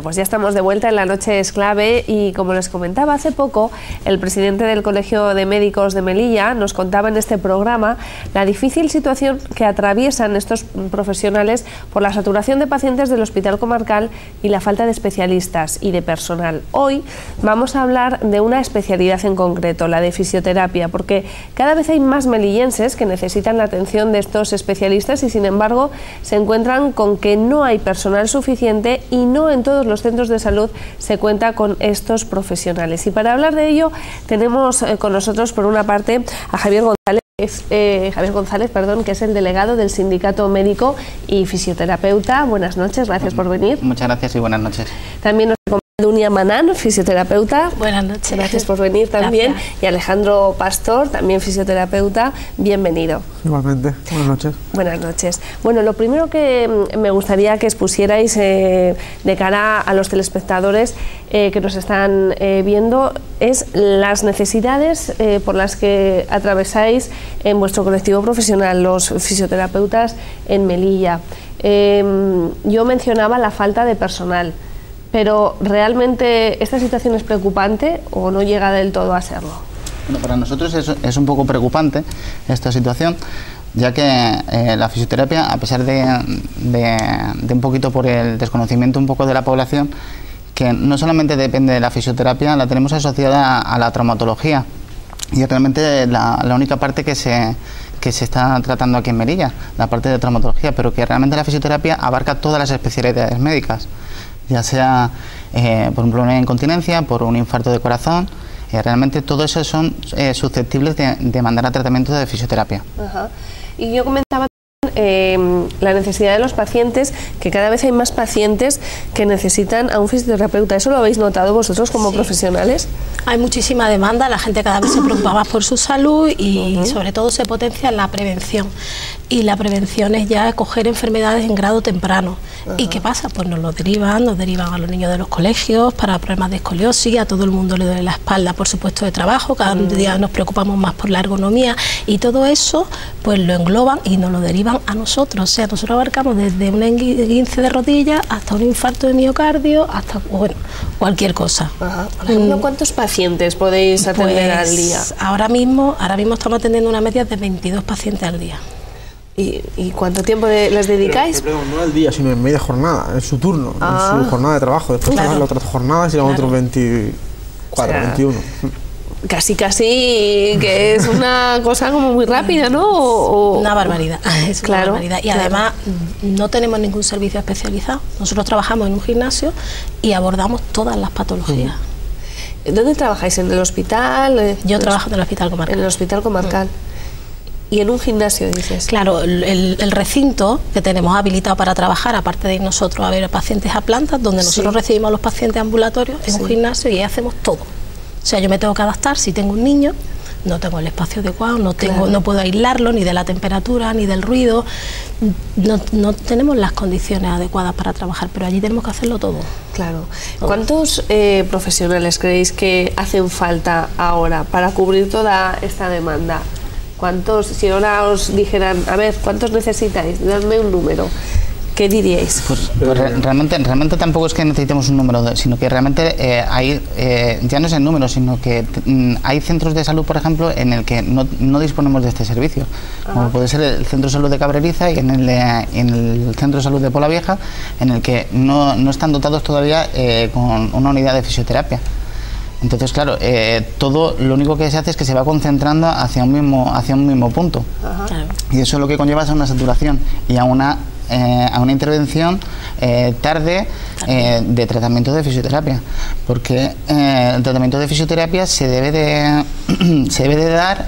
Pues ya estamos de vuelta en La Noche es Clave y, como les comentaba hace poco, el presidente del Colegio de Médicos de Melilla nos contaba en este programa la difícil situación que atraviesan estos profesionales por la saturación de pacientes del Hospital Comarcal y la falta de especialistas y de personal. Hoy vamos a hablar de una especialidad en concreto, la de fisioterapia, porque cada vez hay más melillenses que necesitan la atención de estos especialistas y, sin embargo, se encuentran con que no hay personal suficiente y no en todos los centros de salud se cuenta con estos profesionales. Y para hablar de ello tenemos con nosotros, por una parte, a Javier González, que es el delegado del Sindicato Médico y Fisioterapeuta. Buenas noches, gracias por venir. Muchas gracias y buenas noches. También nos acompaña Dunia Manán, fisioterapeuta. Buenas noches. Gracias por venir también. Gracias. Y Alejandro Pastor, también fisioterapeuta. Bienvenido. Igualmente. Buenas noches. Buenas noches. Bueno, lo primero que me gustaría que expusierais de cara a los telespectadores que nos están viendo es las necesidades por las que atravesáis en vuestro colectivo profesional, los fisioterapeutas en Melilla. Yo mencionaba la falta de personal. Pero, ¿realmente esta situación es preocupante o no llega del todo a serlo? Bueno, para nosotros es un poco preocupante esta situación, ya que la fisioterapia, a pesar de un poquito por el desconocimiento un poco de la población, que no solamente depende de la fisioterapia, la tenemos asociada a la traumatología. Y es realmente la única parte que se está tratando aquí en Melilla, la parte de traumatología, pero que realmente la fisioterapia abarca todas las especialidades médicas, ya sea por un problema de incontinencia, por un infarto de corazón, realmente todo eso son susceptibles de mandar a tratamiento de fisioterapia. Ajá. Y yo comentaba la necesidad de los pacientes, que cada vez hay más pacientes que necesitan a un fisioterapeuta. ¿Eso lo habéis notado vosotros como profesionales? Hay muchísima demanda, la gente cada vez se preocupa más por su salud y sobre todo se potencia la prevención. Y la prevención es ya coger enfermedades en grado temprano. ¿Y qué pasa? Pues nos derivan a los niños de los colegios para problemas de escoliosis, a todo el mundo le duele la espalda por su puesto de trabajo, cada día nos preocupamos más por la ergonomía y todo eso pues lo engloban y nos lo derivan a nosotros. O sea, nosotros abarcamos desde un esguince de rodilla hasta un infarto de miocardio, hasta cualquier cosa. Por ejemplo, ¿cuántos pacientes podéis atender al día? Ahora mismo estamos atendiendo una media de 22 pacientes al día. ¿Y cuánto tiempo les dedicáis? Pero no al día, sino en media jornada, en su turno, en su jornada de trabajo. Después trabajan las otras jornadas y otros 24, 21. Casi que es una cosa como muy rápida, ¿no? Una barbaridad, es una barbaridad. Y además no tenemos ningún servicio especializado. Nosotros trabajamos en un gimnasio y abordamos todas las patologías. ¿Dónde trabajáis? ¿En el hospital? Yo trabajo en el Hospital Comarcal. En el Hospital Comarcal. ¿Y en un gimnasio, dices? Claro, el recinto que tenemos habilitado para trabajar, aparte de ir nosotros a ver pacientes a plantas, donde nosotros recibimos a los pacientes ambulatorios, es un gimnasio y ahí hacemos todo. O sea, yo me tengo que adaptar, si tengo un niño, no tengo el espacio adecuado, no puedo aislarlo ni de la temperatura, ni del ruido, no tenemos las condiciones adecuadas para trabajar, pero allí tenemos que hacerlo todo. Claro. ¿Cuántos profesionales creéis que hacen falta ahora para cubrir toda esta demanda? ¿Cuántos, si ahora os dijeran, a ver, ¿cuántos necesitáis? Dadme un número. ¿Qué diríais? Pues realmente tampoco es que necesitemos un número, sino que realmente ya no es el número, sino que hay centros de salud, por ejemplo, en el que no disponemos de este servicio, como puede ser el Centro de Salud de Cabreriza y en el Centro de Salud de Pola Vieja, en el que no están dotados todavía con una unidad de fisioterapia. Entonces, claro, todo lo único que se hace es que se va concentrando hacia un mismo punto. Y eso lo que conlleva es a una saturación y a una intervención tarde de tratamiento de fisioterapia, porque el tratamiento de fisioterapia se debe de dar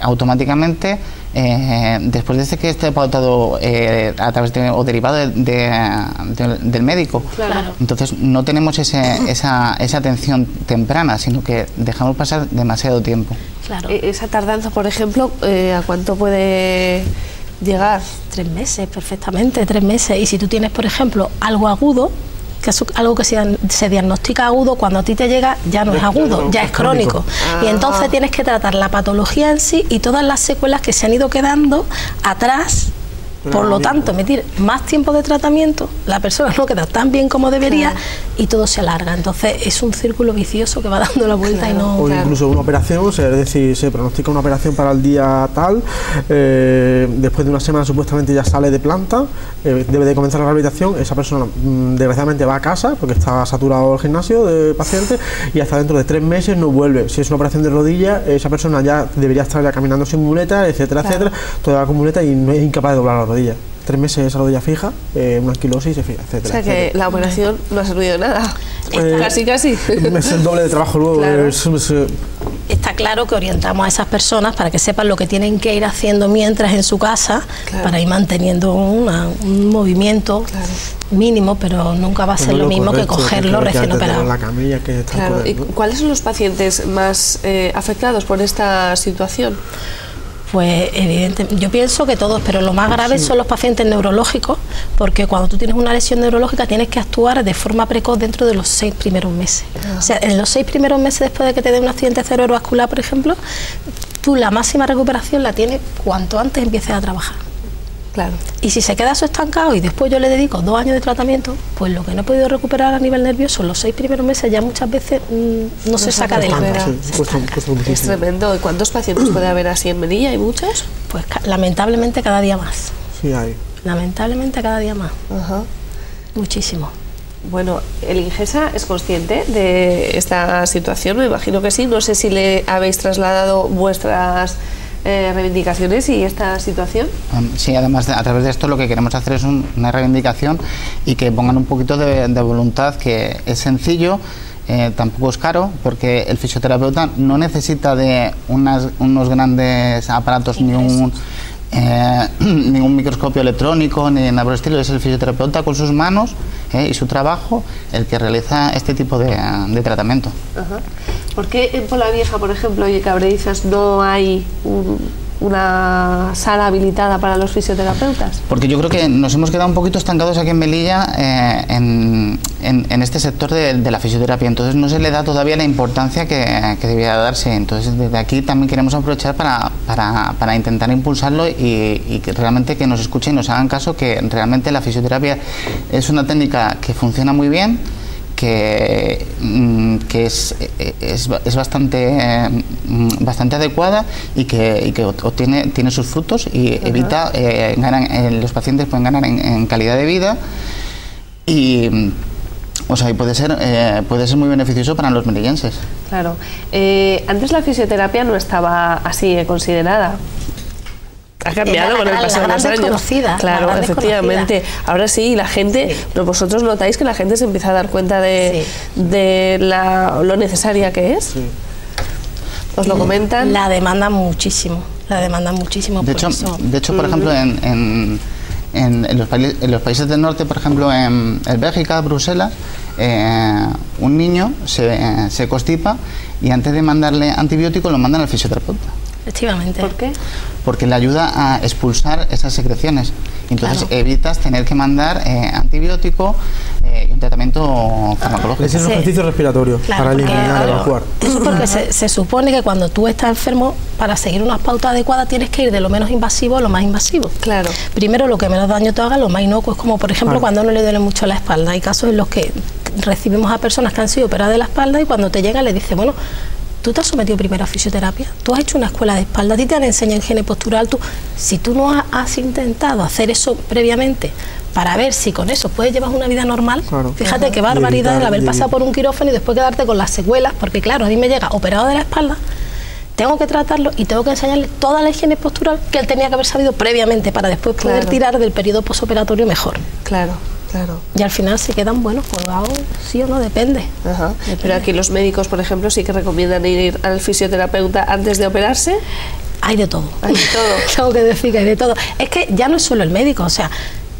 automáticamente después de que esté pautado a través o derivado del médico. Claro. Entonces no tenemos esa atención temprana, sino que dejamos pasar demasiado tiempo. Claro. Esa tardanza, por ejemplo, ¿a cuánto puede llegar? 3 meses, perfectamente, 3 meses. Y si tú tienes, por ejemplo, algo agudo, que es algo que se diagnostica agudo, cuando a ti te llega ya no es agudo, ya es crónico. Y entonces tienes que tratar la patología en sí y todas las secuelas que se han ido quedando atrás Por lo tanto, meter más tiempo de tratamiento, la persona no queda tan bien como debería, claro, y todo se alarga. Entonces es un círculo vicioso que va dando la vuelta, claro, y no... O incluso una operación, es decir, se pronostica una operación para el día tal, después de una semana supuestamente ya sale de planta, debe de comenzar la rehabilitación, esa persona desgraciadamente va a casa porque está saturado el gimnasio de pacientes y hasta dentro de 3 meses no vuelve. Si es una operación de rodilla, esa persona ya debería estar ya caminando sin muleta, etcétera, claro, etcétera, toda con muleta, y no es incapaz de doblar la rodilla. 3 meses esa rodilla fija, una anquilosis, etcétera. O sea que la operación no ha servido de nada. Casi. Es el doble de trabajo luego. Claro. Está claro que orientamos a esas personas para que sepan lo que tienen que ir haciendo mientras en su casa, claro, para ir manteniendo un movimiento, claro, mínimo, pero nunca va a ser lo mismo correcto, que cogerlo recién operado. La camilla, que claro. ¿Y cuáles son los pacientes más afectados por esta situación? Pues evidentemente, yo pienso que todos, pero lo más grave son los pacientes neurológicos, porque cuando tú tienes una lesión neurológica tienes que actuar de forma precoz dentro de los 6 primeros meses. O sea, en los 6 primeros meses después de que te dé un accidente cerebrovascular, por ejemplo, tú la máxima recuperación la tienes cuanto antes empieces a trabajar. Claro. Y si se queda eso estancado y después yo le dedico 2 años de tratamiento, pues lo que no he podido recuperar a nivel nervioso los 6 primeros meses ya muchas veces no se saca de la Es tremendo. ¿Y cuántos pacientes puede haber así en Melilla? ¿Hay muchos? Pues lamentablemente cada día más. Sí hay. Lamentablemente cada día más. Ajá. Muchísimo. Bueno, ¿el Ingesa es consciente de esta situación? Me imagino que sí. No sé si le habéis trasladado vuestras reivindicaciones y esta situación. Sí, además a través de esto lo que queremos hacer es una reivindicación y que pongan un poquito de voluntad, que es sencillo, tampoco es caro, porque el fisioterapeuta no necesita de unos grandes aparatos ni un microscopio electrónico ni nada por el estilo. Es el fisioterapeuta con sus manos y su trabajo el que realiza este tipo de tratamiento. Ajá. ¿Por qué en Polavieja, por ejemplo, y en Cabredizas no hay una sala habilitada para los fisioterapeutas? Porque yo creo que nos hemos quedado un poquito estancados aquí en Melilla en este sector de la fisioterapia, entonces no se le da todavía la importancia que debía darse. Entonces desde aquí también queremos aprovechar para intentar impulsarlo y que realmente que nos escuchen y nos hagan caso, que realmente la fisioterapia es una técnica que funciona muy bien, que es bastante adecuada y que tiene sus frutos y evita, los pacientes pueden ganar en calidad de vida y puede ser muy beneficioso para los melillenses. Claro. Antes la fisioterapia no estaba así considerada. Ha cambiado con el paso de los años. Claro, efectivamente. Ahora sí, la gente, pero vosotros notáis que la gente se empieza a dar cuenta de lo necesaria que es. Sí. ¿Os lo comentan? La demanda muchísimo. De hecho, por ejemplo, en los países del norte, por ejemplo, en Bélgica, Bruselas, un niño se constipa y antes de mandarle antibiótico lo mandan al fisioterapeuta. Efectivamente. ¿Por qué? Porque le ayuda a expulsar esas secreciones. Entonces evitas tener que mandar antibiótico y un tratamiento farmacológico. Ese es un ejercicio respiratorio para eliminar, evacuar. Eso porque se supone que cuando tú estás enfermo, para seguir unas pautas adecuadas tienes que ir de lo menos invasivo a lo más invasivo. Claro. Primero lo que menos daño te haga, lo más inocuo, es como por ejemplo cuando no le duele mucho la espalda. Hay casos en los que recibimos a personas que han sido operadas de la espalda y cuando te llega le dice, bueno, ¿tú te has sometido primero a fisioterapia? ¿Tú has hecho una escuela de espalda? ¿A ti te han enseñado higiene postural? Si tú no has intentado hacer eso previamente para ver si con eso puedes llevar una vida normal, claro, fíjate qué barbaridad el haber pasado por un quirófano y después quedarte con las secuelas, porque claro, a mí me llega operado de la espalda, tengo que tratarlo y tengo que enseñarle toda la higiene postural que él tenía que haber sabido previamente para después poder tirar del periodo posoperatorio mejor. Claro. Claro. Y al final se quedan buenos colgados, sí o no, depende. Depende. Pero aquí los médicos, por ejemplo, sí que recomiendan ir al fisioterapeuta antes de operarse. Hay de todo. Hay de todo. Tengo que decir que hay de todo. Es que ya no es solo el médico, o sea,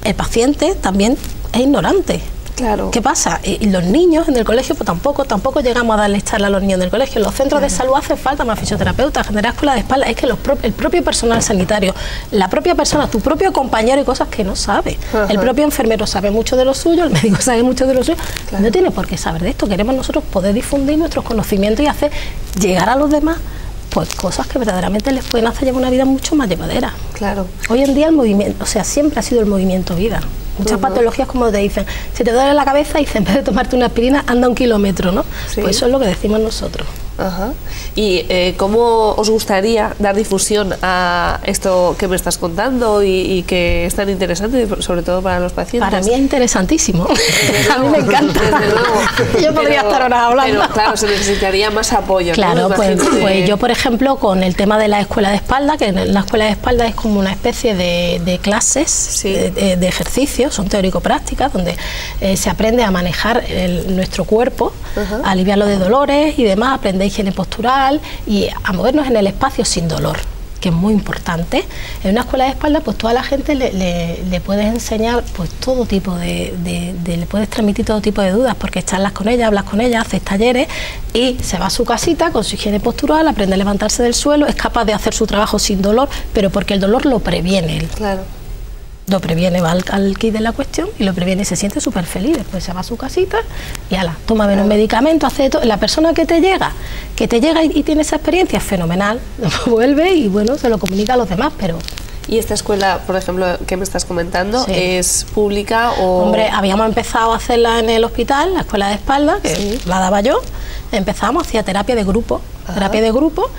el paciente también es ignorante. Claro. ¿Qué pasa? Y los niños en el colegio, pues tampoco llegamos a darle charla a los niños en el colegio. En los centros de salud hace falta más fisioterapeutas, generar escuela de espalda. Es que el propio personal sanitario, la propia persona, tu propio compañero y cosas que no sabe. El propio enfermero sabe mucho de lo suyo, el médico sabe mucho de lo suyo. No tiene por qué saber de esto. Queremos nosotros poder difundir nuestros conocimientos y hacer llegar a los demás pues cosas que verdaderamente les pueden hacer llevar una vida mucho más llevadera. Claro. Hoy en día el movimiento, o sea, siempre ha sido el movimiento vida. Muchas patologías, como te dicen, si te duele la cabeza, dicen, en vez de tomarte una aspirina, anda 1 kilómetro, ¿no? Sí. Pues eso es lo que decimos nosotros. Ajá. ¿Y cómo os gustaría dar difusión a esto que me estás contando y que es tan interesante, sobre todo para los pacientes? Para mí es interesantísimo. A mí me encanta. Desde luego. Yo podría estar ahora hablando. Pero claro, se necesitaría más apoyo. Claro, ¿no? pues yo, por ejemplo, con el tema de la escuela de espalda, que la escuela de espalda es como una especie de clases, sí, de ejercicios, son teórico-prácticas, donde se aprende a manejar nuestro cuerpo, a aliviarlo de dolores y demás, aprender higiene postural y a movernos en el espacio sin dolor, que es muy importante. En una escuela de espalda, pues toda la gente le puedes enseñar pues todo tipo le puedes transmitir todo tipo de dudas, porque charlas con ella, hablas con ella, haces talleres y se va a su casita con su higiene postural, aprende a levantarse del suelo, es capaz de hacer su trabajo sin dolor, pero porque el dolor lo previene él. Claro. Lo previene, va al kit de la cuestión y lo previene y se siente súper feliz. Después se va a su casita y ala, toma menos medicamentos, hace todo. La persona que te llega y tiene esa experiencia es fenomenal, vuelve y bueno, se lo comunica a los demás, pero... ¿Y esta escuela, por ejemplo, que me estás comentando, sí, es pública o...? Hombre, habíamos empezado a hacerla en el hospital, la escuela de espalda, que sí, la daba yo. Empezamos, hacía terapia de grupo. Ajá. Terapia de grupo,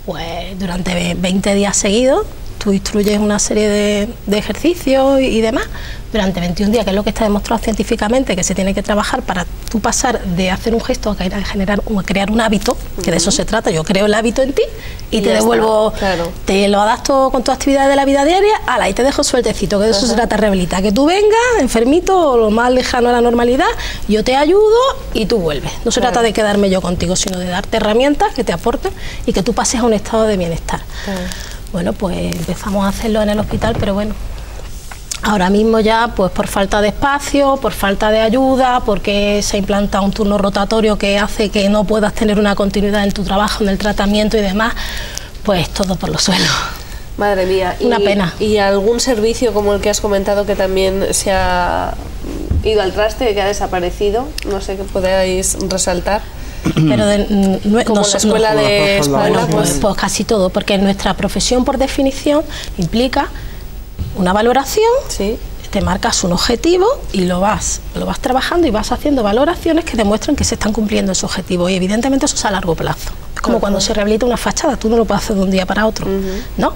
pues durante 20 días seguidos. Tú instruyes una serie de ejercicios y demás durante 21 días, que es lo que está demostrado científicamente que se tiene que trabajar para tú pasar de hacer un gesto a crear un hábito, que de eso se trata. Yo creo el hábito en ti y te devuelvo, claro, te lo adapto con tu actividad de la vida diaria, ala, y te dejo sueltecito, que de eso se trata Rehabilita, que tú vengas enfermito o lo más lejano a la normalidad, yo te ayudo y tú vuelves. No se trata de quedarme yo contigo, sino de darte herramientas que te aporten y que tú pases a un estado de bienestar. Bueno, pues empezamos a hacerlo en el hospital, pero bueno, ahora mismo ya, pues por falta de espacio, por falta de ayuda, porque se implanta un turno rotatorio que hace que no puedas tener una continuidad en tu trabajo, en el tratamiento y demás, pues todo por los suelos. Madre mía. Una pena. ¿Y algún servicio como el que has comentado que también se ha ido al traste, que ha desaparecido? No sé, que podáis resaltar. Pero como la escuela de espalda, pues casi todo, porque nuestra profesión por definición implica una valoración, sí, te marcas un objetivo y lo vas trabajando y vas haciendo valoraciones que demuestran que se están cumpliendo esos objetivos, y evidentemente eso es a largo plazo. Es como cuando se rehabilita una fachada, tú no lo puedes hacer de un día para otro, ¿no?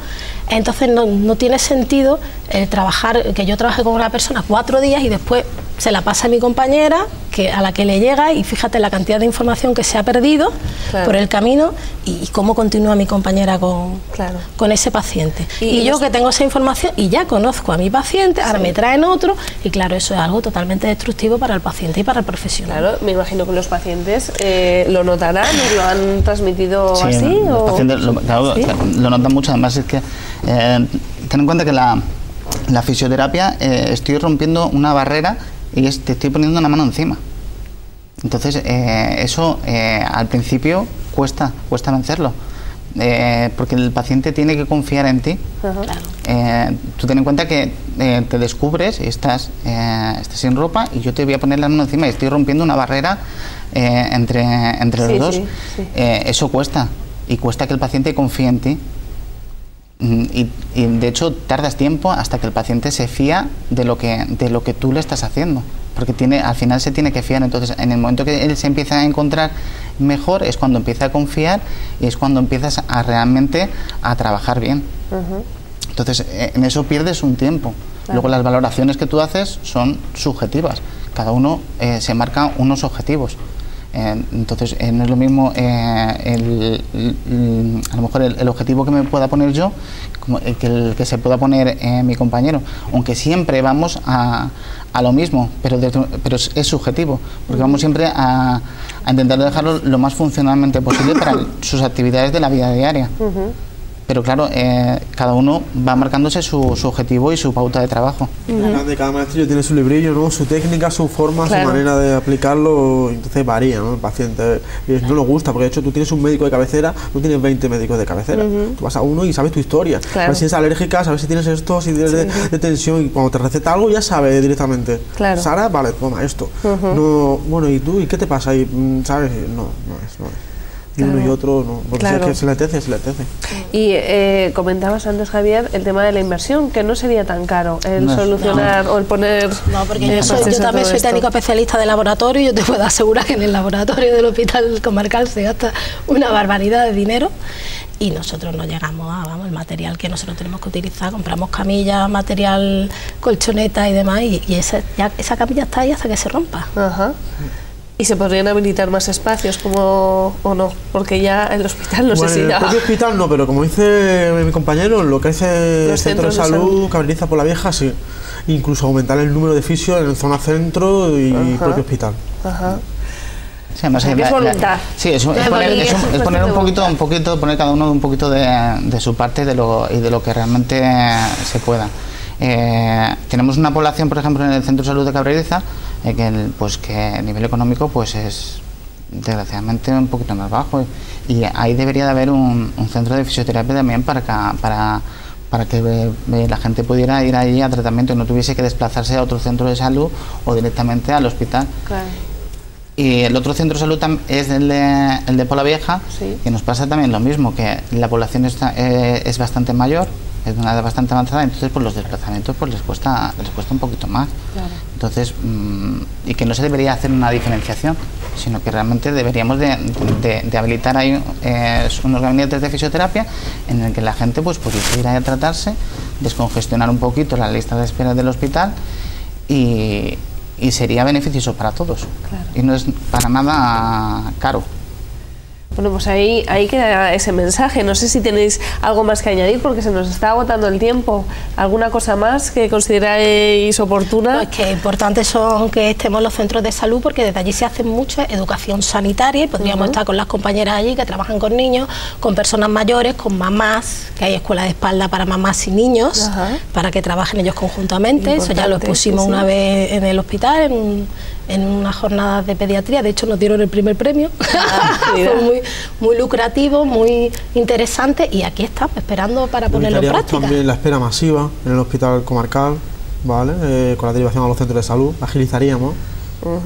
Entonces no tiene sentido trabajar, que yo trabaje con una persona 4 días y después se la pasa a mi compañera, a la que le llega, y fíjate la cantidad de información que se ha perdido, claro, por el camino, y cómo continúa mi compañera con ese paciente. Y yo que tengo esa información y ya conozco a mi paciente, ahora me traen otro, y claro, eso es algo totalmente destructivo para el paciente y para el profesional. Claro, me imagino que los pacientes lo notarán, ¿os lo han transmitido así? Los pacientes lo notan mucho. Además es que ten en cuenta que la fisioterapia, estoy rompiendo una barrera y te estoy poniendo una mano encima. Entonces eso al principio cuesta vencerlo, porque el paciente tiene que confiar en ti. Tú ten en cuenta que te descubres y estás sin ropa y yo te voy a poner la mano encima y estoy rompiendo una barrera entre los dos. Sí. Eso cuesta, y cuesta que el paciente confíe en ti. Y de hecho tardas tiempo hasta que el paciente se fía de lo que tú le estás haciendo, porque al final se tiene que fiar. Entonces en el momento que él se empieza a encontrar mejor es cuando empieza a confiar y es cuando empiezas realmente a trabajar bien. Entonces en eso pierdes un tiempo. Luego las valoraciones que tú haces son subjetivas, cada uno se marca unos objetivos. Entonces no es lo mismo a lo mejor el objetivo que me pueda poner yo como el que se pueda poner mi compañero, aunque siempre vamos a lo mismo, pero es subjetivo, porque vamos siempre a intentar dejarlo lo más funcionalmente posible para sus actividades de la vida diaria. Pero claro, cada uno va marcándose su objetivo y su pauta de trabajo. Cada maestrillo tiene su librillo, ¿no? Su técnica, su forma, su manera de aplicarlo, entonces varía, ¿no? El paciente no le gusta, porque de hecho tú tienes un médico de cabecera, no tienes 20 médicos de cabecera. Tú vas a uno y sabes tu historia, sabes si eres alérgica, sabes si tienes esto, si tienes de tensión, y cuando te receta algo ya sabes directamente. Sara, vale, toma esto. No, bueno, ¿y tú? ¿Y qué te pasa? Y, ¿sabes? No es. y uno y otro no, porque Claro. si es que se le tece, se le tece. Y comentabas antes, Javier, el tema de la inversión, que no sería tan caro el No, solucionar o el poner... No, porque yo procesos también todo soy esto. técnico especialista de laboratorio y yo te puedo asegurar que en el laboratorio del Hospital Comarcal se gasta una barbaridad de dinero y nosotros no llegamos a, vamos, el material que nosotros tenemos que utilizar, compramos camillas, material, colchoneta y demás y esa camilla está ahí hasta que se rompa. Ajá. ¿Y se podrían habilitar más espacios como o no? Porque ya el hospital no Bueno, sé si en el da... propio hospital no, pero como dice mi compañero, lo que es el Los centro de centros de salud, salud. Cabreriza por la Vieja, sí. Incluso aumentar el número de fisios en zona centro y Ajá. propio hospital. Ajá. Sí, además, O sea, que es voluntad. Sí, es Es poner, voluntad. es poner un Voluntad. poquito, poner cada uno un poquito de su parte y de lo que realmente se pueda. Tenemos una población, por ejemplo, en el Centro de Salud de Cabreriza, que a nivel económico pues es desgraciadamente un poquito más bajo y ahí debería de haber un centro de fisioterapia también para que la gente pudiera ir allí a tratamiento y no tuviese que desplazarse a otro centro de salud o directamente al hospital. Claro. Y el otro centro de salud es el de Pola Vieja, Sí. que nos pasa también lo mismo, que la población es bastante mayor, es de una edad bastante avanzada, entonces pues los desplazamientos pues les cuesta un poquito más. Claro. Entonces, y que no se debería hacer una diferenciación, sino que realmente deberíamos de habilitar ahí unos gabinetes de fisioterapia en el que la gente pues pudiese ir ahí a tratarse, descongestionar un poquito la lista de espera del hospital y sería beneficioso para todos. Claro. Y no es para nada caro. Bueno, pues ahí queda ese mensaje. No sé si tenéis algo más que añadir porque se nos está agotando el tiempo. ¿Alguna cosa más que consideráis oportuna? Pues que importantes son que estemos en los centros de salud porque desde allí se hace mucha educación sanitaria y podríamos estar con las compañeras allí que trabajan con niños, con personas mayores, con mamás, que hay escuela de espalda para mamás y niños, Ajá. para que trabajen ellos conjuntamente. Eso ya lo Importante, expusimos sí, sí. una vez en el hospital, en unas jornadas de pediatría. De hecho nos dieron el primer premio. mira. Fue muy lucrativo, muy interesante y aquí estamos esperando para ponerlo en Evitaríamos práctica. también la espera masiva en el hospital comarcal, ¿vale? Con la derivación a los centros de salud, agilizaríamos.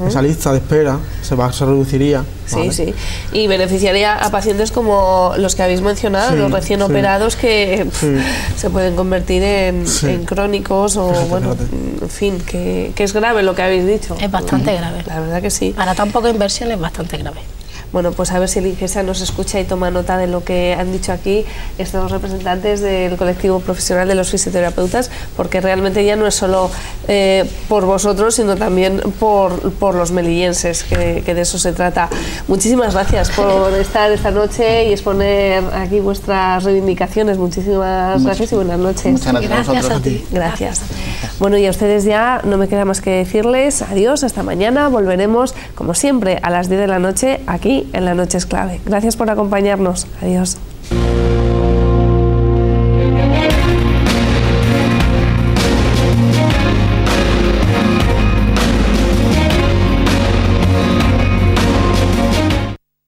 Esa lista de espera se reduciría. Sí, ¿vale? sí. Y beneficiaría a pacientes como los que habéis mencionado, Sí, los recién sí. operados que Sí. se pueden convertir en crónicos o, Fíjate, bueno, fíjate. en fin, que es grave lo que habéis dicho. Es bastante grave. La verdad que sí. Para tan poca inversión es bastante grave. Bueno, pues a ver si el IGESA nos escucha y toma nota de lo que han dicho aquí estos representantes del colectivo profesional de los fisioterapeutas, porque realmente ya no es solo por vosotros, sino también por los melillenses, que de eso se trata. Muchísimas gracias por estar esta noche y exponer aquí vuestras reivindicaciones. Muchísimas gracias y buenas noches. Muchas gracias a Gracias vosotros. a ti. Gracias. Bueno, y a ustedes ya no me queda más que decirles adiós, hasta mañana. Volveremos, como siempre, a las 10 de la noche aquí en La Noche es Clave. Gracias por acompañarnos. Adiós.